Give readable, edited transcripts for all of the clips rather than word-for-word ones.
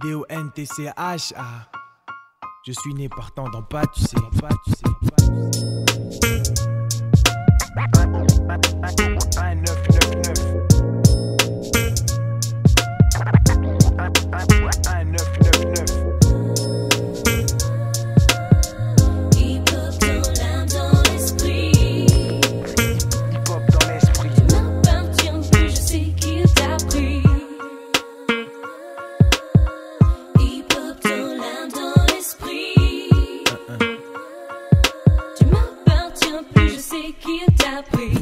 D-O-N-T-C-H-A. Je suis né partant dans pas, tu sais.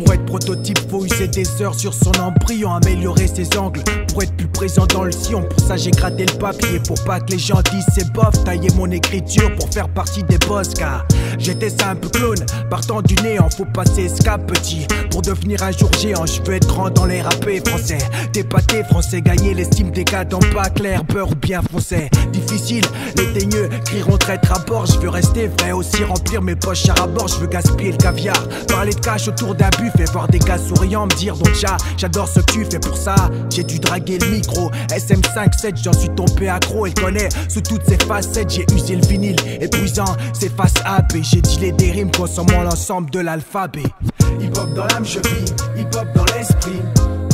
Pour être prototype, faut user des heures sur son embryon, améliorer ses angles pour être plus présent dans le sillon. Pour ça j'ai gratté le papier, pour pas que les gens disent c'est bof. Tailler mon écriture pour faire partie des boss, car j'étais ça un peu clone. Partant du néant, faut passer ce cap petit pour devenir un jour géant. Je veux être grand dans les rappés français, dépater français, gagner l'estime des gars dans pas clair, beurre ou bien foncé. Difficile, les teigneux crieront traître à bord. Je veux rester vrai, aussi remplir mes poches à rabord. Je veux gaspiller le caviar, parler de cash autour d'un buffet, voir des gars souriants me dire donc j'adore ce que tu fais. Pour ça j'ai dû draguer le micro. SM57 j'en suis tombé accro. Elle connaît sous toutes ses facettes. J'ai usé le vinyle épuisant ses faces A B. J'ai dealé des rimes consommant l'ensemble de l'alphabet. Hip hop dans l'âme je vis, hip hop dans l'esprit.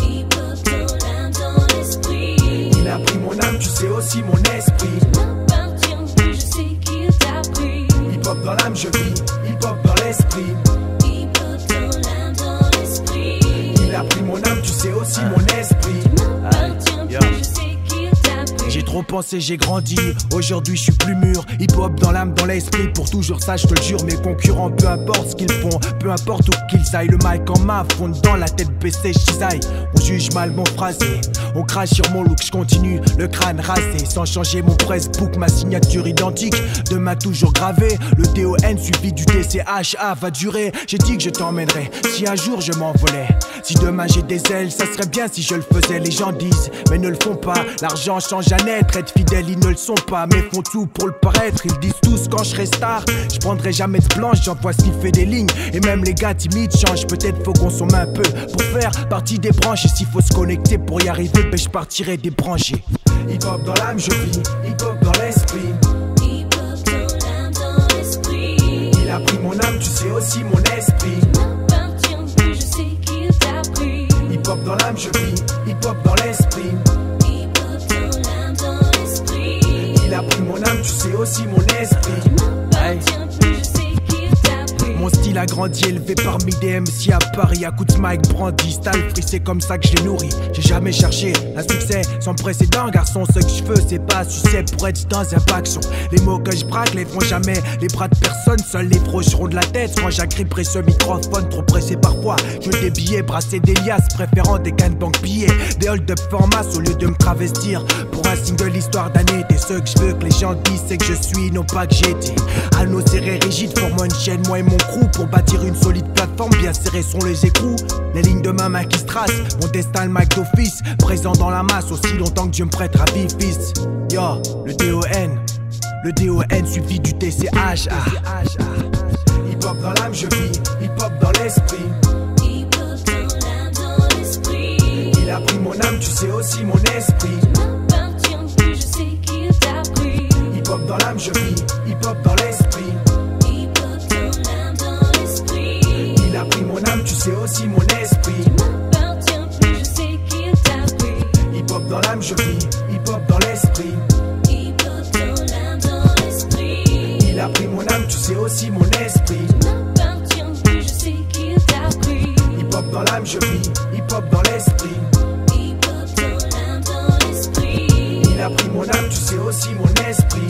Hip hop dans l'âme, dans l'esprit. Il a pris mon âme, tu sais aussi mon esprit. Je m'appartiens plus, je sais qu'il t'a pris. Hip hop dans l'âme je vis, hip hop dans l'esprit. Hip hop dans l'âme, dans l'esprit. Il a pris mon âme, tu sais aussi mon esprit. Je m'appartiens plus, je sais qu'il t'a pris. J'ai trop pensé, j'ai grandi, aujourd'hui je suis plus mûr. Hip hop dans l'âme, dans l'esprit, pour toujours ça je te le jure. Mes concurrents, peu importe ce qu'ils font, peu importe où qu'ils aillent, le mic en main, fonde dans la tête baissée, j'cisaille. On juge mal mon phrasé, on crache sur mon look, je continue, le crâne rasé, sans changer mon pressbook, ma signature identique, demain toujours gravé. Le D-O-N suivi du T-C-H-A va durer. J'ai dit que je t'emmènerai, si un jour je m'envolais. Si demain j'ai des ailes, ça serait bien si je le faisais. Les gens disent, mais ne le font pas. L'argent change à naître, être fidèle ils ne le sont pas, mais font tout pour le paraître. Ils disent tous quand je serai star, je prendrai jamais de blanche, j'envoie sniffer des lignes. Et même les gars timides changent, peut-être faut qu'on somme un peu pour faire partie des branches. Et s'il faut se connecter pour y arriver, ben je partirai débranché. Hip hop dans l'âme je vis, hip hop dans l'esprit. Hip hop dans l'âme, dans l'esprit. Il a pris mon âme, tu sais aussi mon esprit. Je m'appartiens plus, je sais qu'il t'a pris. Hip hop dans l'âme je vis, hip hop dans l'esprit. Hip hop dans l'âme, dans l'esprit. Il a pris mon âme, tu sais aussi mon esprit. Je m'appartiens plus, je sais qu'il t'a pris. Mon style a grandi, élevé parmi des MC à Paris. À coups de mic brandy, style free, c'est comme ça que je l'ai nourri. J'ai jamais cherché un succès sans précédent, garçon. Ce que je veux, c'est pas succès pour être dans un paxon. Les mots que je braque les font jamais les bras de personne. Seuls les frocheront de la tête quand j'agripperai ce microphone. Trop pressé parfois, je veux des billets, brasser des liasses, préférant des gangbang billets. Des hold-up en masse au lieu de me travestir pour un single histoire d'année. Et ce que je veux que les gens disent, c'est que je suis, non pas que j'ai été. Anneaux serrés rigides, formant une chaîne, moi et mon crew, pour bâtir une solide plateforme, bien serrés sont les écrous. Les lignes de ma main qui se tracent, mon destin le mic d'office, présent dans la masse aussi longtemps que Dieu me prêtera vie fils. Yo, le D-O-N suivi du T-C-H-A. Hip hop dans l'âme je vis, hip hop dans l'esprit. Hip hop dans l'âme, dans l'esprit. Il a pris mon âme, tu sais aussi mon esprit. Je m'appartiens plus, je sais qu'il t'a pris. Hip hop dans l'âme je vis, hip hop dans l'esprit. Hip hop dans l'âme, dans l'esprit. Il a pris mon âme, tu sais aussi mon esprit. Je m'appartiens plus, je sais qu'il t'a pris. Hip hop dans l'âme je vis, hip hop dans l'esprit. Hip hop dans l'âme, dans l'esprit. Il a pris mon âme, tu sais aussi mon esprit. Je m'appartiens plus, je sais qu'il t'a pris. Hip hop dans l'âme je vis, hip hop dans l'esprit. Hip hop dans l'âme, dans l'esprit. Il a pris mon âme, tu sais aussi mon esprit.